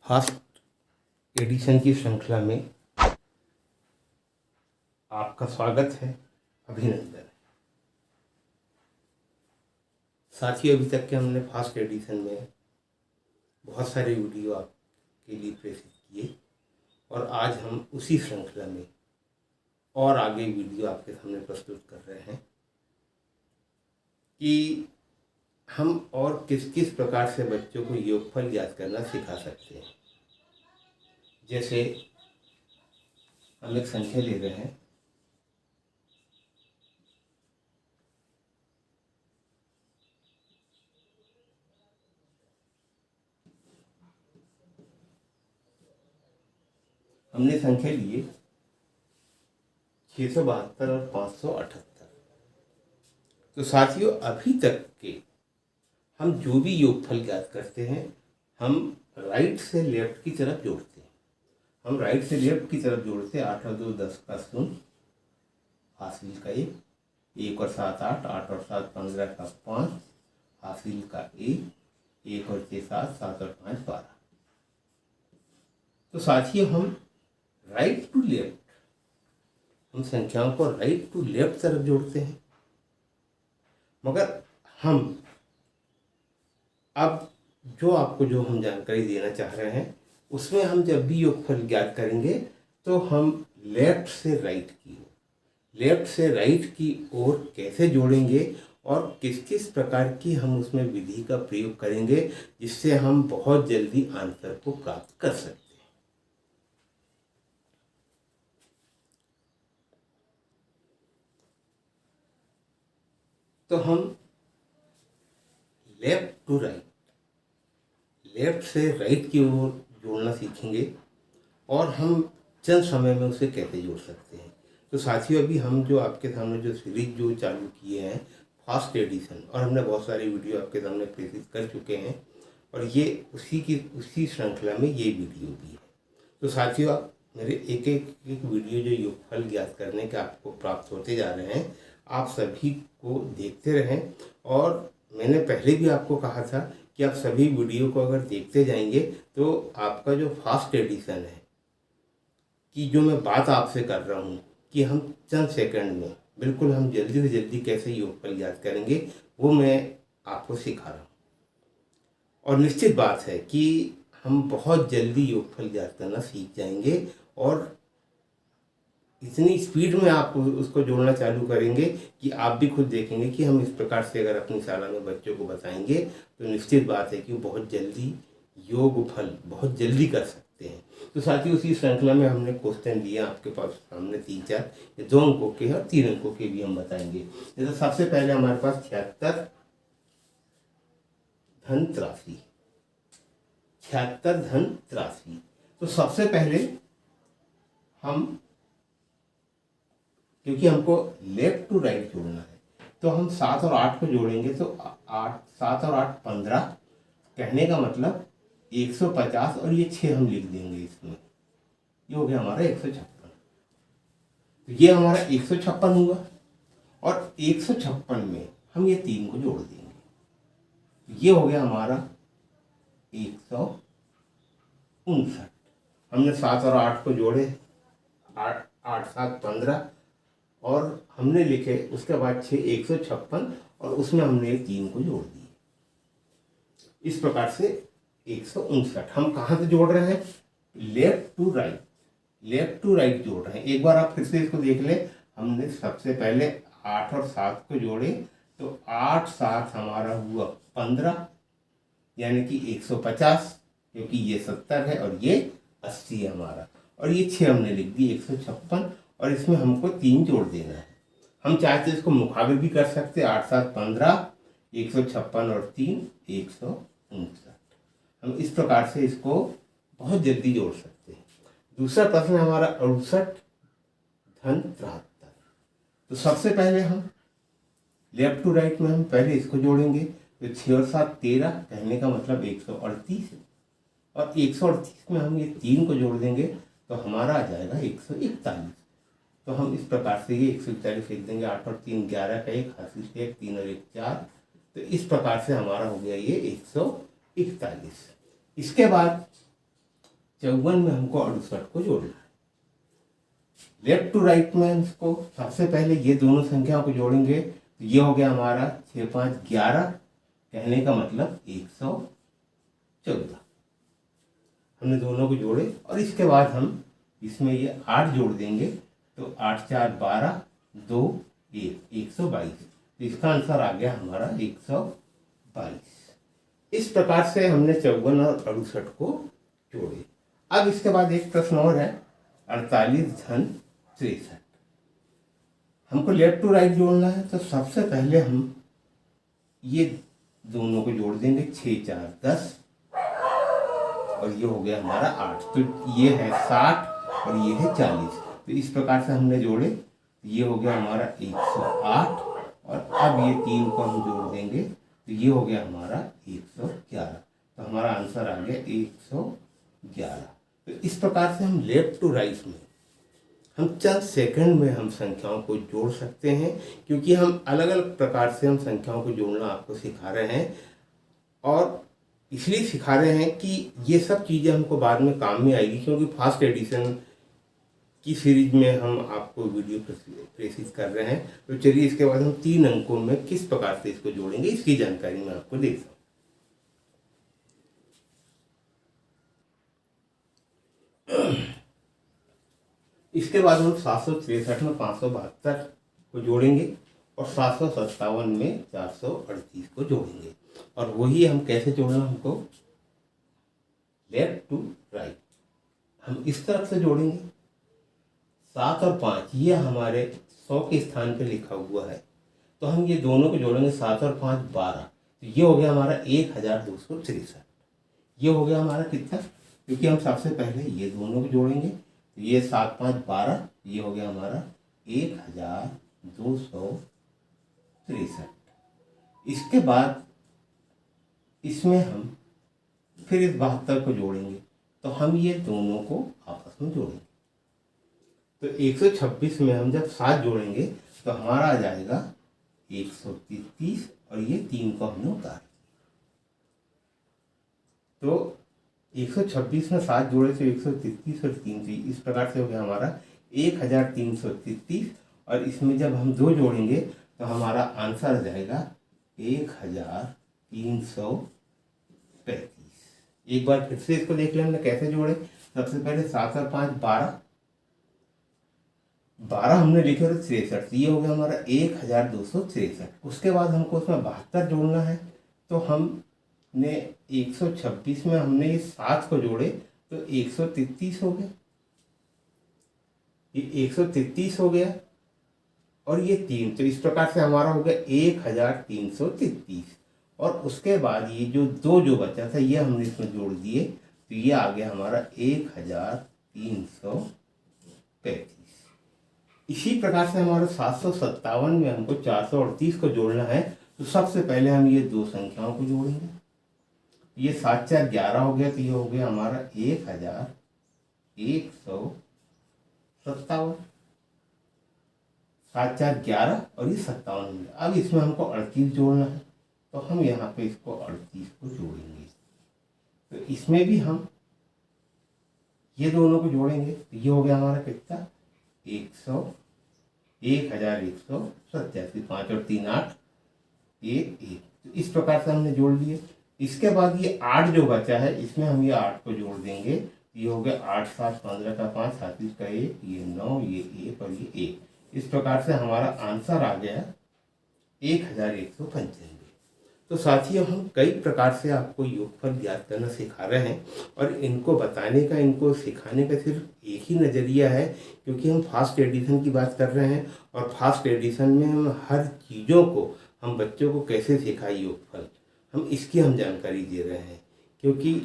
Fast addition की श्रृंखला में आपका स्वागत है, अभिनंदन। साथियों, अभी तक के हमने फास्ट एडिशन में बहुत सारे वीडियो आपके लिए प्रेषित किए और आज हम उसी श्रृंखला में और आगे वीडियो आपके सामने प्रस्तुत कर रहे हैं कि हम और किस किस प्रकार से बच्चों को योगफल याद करना सिखा सकते हैं। जैसे हम एक संख्या ले रहे हैं, हमने संख्या लिए 672 और 578। तो साथियों, अभी तक के हम जो भी योगफल याद करते हैं हम राइट से लेफ्ट की तरफ जोड़ते हैं। हम राइट से लेफ्ट की तरफ जोड़ते हैं। 8 और 2 10 का शून्य, हासिल का 1, 1 और 7 8, 8 और 7 15 का 5, हासिल का 1, 1 और 6 7, 7 और 5 12। तो साथियों, हम राइट टू लेफ्ट, हम संख्याओं को राइट टू लेफ्ट तरफ जोड़ते हैं। मगर हम अब जो हम जानकारी देना चाह रहे हैं उसमें हम जब भी योगफल ज्ञात करेंगे तो हम लेफ्ट से राइट की ओर कैसे जोड़ेंगे और किस किस प्रकार की हम उसमें विधि का प्रयोग करेंगे जिससे हम बहुत जल्दी आंसर को प्राप्त कर सकते हैं। तो हम लेफ्ट से राइट की ओर जोड़ना सीखेंगे और हम चंद समय में उसे कैसे जोड़ सकते हैं। तो साथियों, अभी हम जो आपके सामने जो सीरीज जो चालू किए हैं फास्ट एडिशन, और हमने बहुत सारी वीडियो आपके सामने प्रेषित कर चुके हैं और ये उसी श्रृंखला में ये वीडियो भी है। तो साथियों, मेरे एक वीडियो जो योगफल ज्ञात करने के आपको प्राप्त होते जा रहे हैं, आप सभी को देखते रहें। और मैंने पहले भी आपको कहा था कि आप सभी वीडियो को अगर देखते जाएंगे तो आपका जो फास्ट एडिशन है, कि जो मैं बात आपसे कर रहा हूँ कि हम चंद सेकंड में बिल्कुल हम जल्दी से जल्दी कैसे योगफल याद करेंगे, वो मैं आपको सिखा रहा हूँ। और निश्चित बात है कि हम बहुत जल्दी योगफल याद करना सीख जाएंगे और इतनी स्पीड में आप उसको जोड़ना चालू करेंगे कि आप भी खुद देखेंगे कि हम इस प्रकार से अगर अपनी शाला में बच्चों को बताएंगे तो निश्चित बात है कि वो बहुत जल्दी योगफल बहुत जल्दी कर सकते हैं। तो साथियों, उसी श्रृंखला में हमने क्वेश्चन लिए आपके पास सामने 3-4, 2 अंकों के और 3 अंकों के भी हम बताएंगे। जैसे सबसे पहले हमारे पास 76 धन 83, 76 धन 83। तो सबसे पहले हम, क्योंकि हमको लेफ्ट टू राइट जोड़ना है, तो हम 7 और 8 को जोड़ेंगे। तो 7 और 8 15, कहने का मतलब 150 और ये 6 हम लिख देंगे इसमें, ये हो गया हमारा 156। तो ये हमारा 156 हुआ और 156 में हम ये 3 को जोड़ देंगे, ये हो गया हमारा 159। हमने 7 और 8 को जोड़े, 8 8 7 15 और हमने लिखे उसके बाद 6 156 और उसमें हमने 3 को जोड़ दिए। इस प्रकार से 159 हम कहाँ से जोड़ रहे हैं? लेफ्ट टू राइट जोड़ रहे हैं। एक बार आप फिर से इसको देख लें। हमने सबसे पहले 8 और 7 को जोड़े, तो 8 7 हमारा हुआ 15, यानी कि 150, क्योंकि ये 70 है और ये 80 है हमारा, और ये 6 हमने लिख दी 156 और इसमें हमको 3 जोड़ देना है। हम चाहते इसको मुकाबले भी कर सकते, 8 7 15, 156 और 3 159। हम इस प्रकार से इसको बहुत जल्दी जोड़ सकते हैं। दूसरा प्रश्न हमारा 68 धन 73। तो सबसे पहले हम लेफ्ट टू राइट में हम पहले इसको जोड़ेंगे। तो 6 और 7 13, कहने का मतलब 138, और 138 में हम ये 3 को जोड़ देंगे तो हमारा आ जाएगा 141। तो हम इस प्रकार से ये 141 लिख देंगे। 8 और 3 11 का 1, हासिल का 1, 3 और 1 4। तो इस प्रकार से हमारा हो गया ये 141। इसके बाद 54 में हमको 68 को जोड़ना है। लेफ्ट टू राइट में इसको सबसे पहले ये दोनों संख्याओं को जोड़ेंगे तो ये हो गया हमारा 6 5 11, कहने का मतलब 114। हमने दोनों को जोड़े और इसके बाद हम इसमें ये 8 जोड़ देंगे तो 8 4 12 2 1 122। तो इसका आंसर आ गया हमारा 122। इस प्रकार से हमने 54 और 68 को जोड़े। अब इसके बाद एक प्रश्न और है 48 धन 63। हमको लेफ्ट टू राइट जोड़ना है तो सबसे पहले हम ये दोनों को जोड़ देंगे 6 4 10 और ये हो गया हमारा 8। तो ये है 60 और ये है 40। तो इस प्रकार से हमने जोड़े, ये हो गया हमारा 108 और अब ये 3 को हम जोड़ देंगे तो ये हो गया हमारा 111। तो हमारा आंसर आ गया 111। तो इस प्रकार से हम लेफ्ट टू राइट में हम चंद सेकंड में हम संख्याओं को जोड़ सकते हैं, क्योंकि हम अलग अलग प्रकार से हम संख्याओं को जोड़ना आपको सिखा रहे हैं। और इसलिए सिखा रहे हैं कि ये सब चीज़ें हमको बाद में काम में आएगी, क्योंकि फास्ट एडिशन की सीरीज में हम आपको वीडियो प्रेसिस कर रहे हैं। तो चलिए इसके बाद हम 3 अंकों में किस प्रकार से इसको जोड़ेंगे इसकी जानकारी मैं आपको देता हूँ। इसके बाद हम 763 में 572 को जोड़ेंगे और 757 में 438 को जोड़ेंगे। और वही हम कैसे जोड़ना, हमको लेफ्ट टू राइट हम इस तरफ से जोड़ेंगे। 7 और 5 ये हमारे 100 के स्थान पे लिखा हुआ है, तो हम ये दोनों को जोड़ेंगे। 7 और 5 12। तो ये हो गया हमारा 1263। ये हो गया हमारा कितना, क्योंकि हम सबसे पहले ये दोनों को जोड़ेंगे। तो ये 7 5 12, ये हो गया हमारा 1263। इसके बाद इसमें हम फिर इस 72 को जोड़ेंगे, तो हम ये दोनों को आपस में जोड़ेंगे। तो 126 में हम जब 7 जोड़ेंगे तो हमारा आ जाएगा 133 और ये 3 को हमने उतार दिया। तो 126 में 7 जोड़े तो 133 और 3 थी। इस प्रकार से हो गया हमारा 1333 और इसमें जब हम 2 जोड़ेंगे तो हमारा आंसर आ जाएगा 1335। एक बार फिर से इसको देख लें हमने कैसे जोड़े। सबसे पहले 7 और 5 12 हमने लिखे थे 63। ये हो गया हमारा 1263। उसके बाद हमको उसमें 72 जोड़ना है, तो हमने 126 में हमने ये 7 को जोड़े तो 133 हो गया। ये 133 हो गया और ये 3, तो इस प्रकार से हमारा हो गया 1333। और उसके बाद ये जो 2 जो बचा था ये हमने इसमें जोड़ दिए, तो ये आ गया हमारा 1335। इसी प्रकार से हमारा 757 में हमको 438 को जोड़ना है। तो सबसे पहले हम ये 2 संख्याओं को जोड़ेंगे। ये 7 4 11 हो गया, तो ये हो गया हमारा 1157। 7 4 11 और ये 57। अब इसमें हमको 38 जोड़ना है, तो हम यहाँ पे इसको 38 को जोड़ेंगे। तो इसमें भी हम ये दोनों को जोड़ेंगे, तो ये हो गया हमारा कितना 1187। 5 और 3 8 1 1। तो इस प्रकार से हमने जोड़ लिए। इसके बाद ये 8 जो बचा है इसमें हम ये 8 को जोड़ देंगे। ये हो गया 8 7 15 का 5 37 का 1, ये 9, ये 1 और ये 1। इस प्रकार से हमारा आंसर आ गया 1195। तो साथियों हम कई प्रकार से आपको योगफल ज्ञात करना सिखा रहे हैं और इनको बताने का, इनको सिखाने का सिर्फ एक ही नज़रिया है, क्योंकि हम फास्ट एडिशन की बात कर रहे हैं और फास्ट एडिशन में हम हर चीज़ों को, हम बच्चों को कैसे सिखाए योगफल, हम इसकी हम जानकारी दे रहे हैं। क्योंकि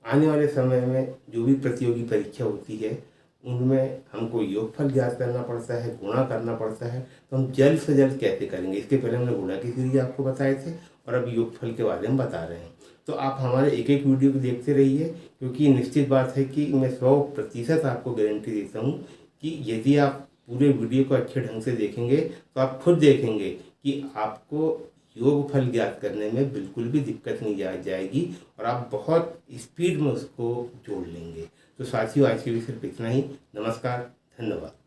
आने वाले समय में जो भी प्रतियोगी परीक्षा होती है उनमें हमको योगफल ज्ञात करना पड़ता है, गुणा करना पड़ता है। तो हम जल्द से जल्द कैसे करेंगे, इसके पहले हमने गुणा की सीरीज आपको बताए थे और अब योगफल के बारे में बता रहे हैं। तो आप हमारे एक एक वीडियो को देखते रहिए, क्योंकि निश्चित बात है कि मैं 100% आपको गारंटी देता हूँ कि यदि आप पूरे वीडियो को अच्छे ढंग से देखेंगे तो आप खुद देखेंगे कि आपको योगफल ज्ञात करने में बिल्कुल भी दिक्कत नहीं जाएगी और आप बहुत स्पीड में उसको जोड़ लेंगे। तो साथियों आज के लिए सिर्फ इतना ही। नमस्कार, धन्यवाद।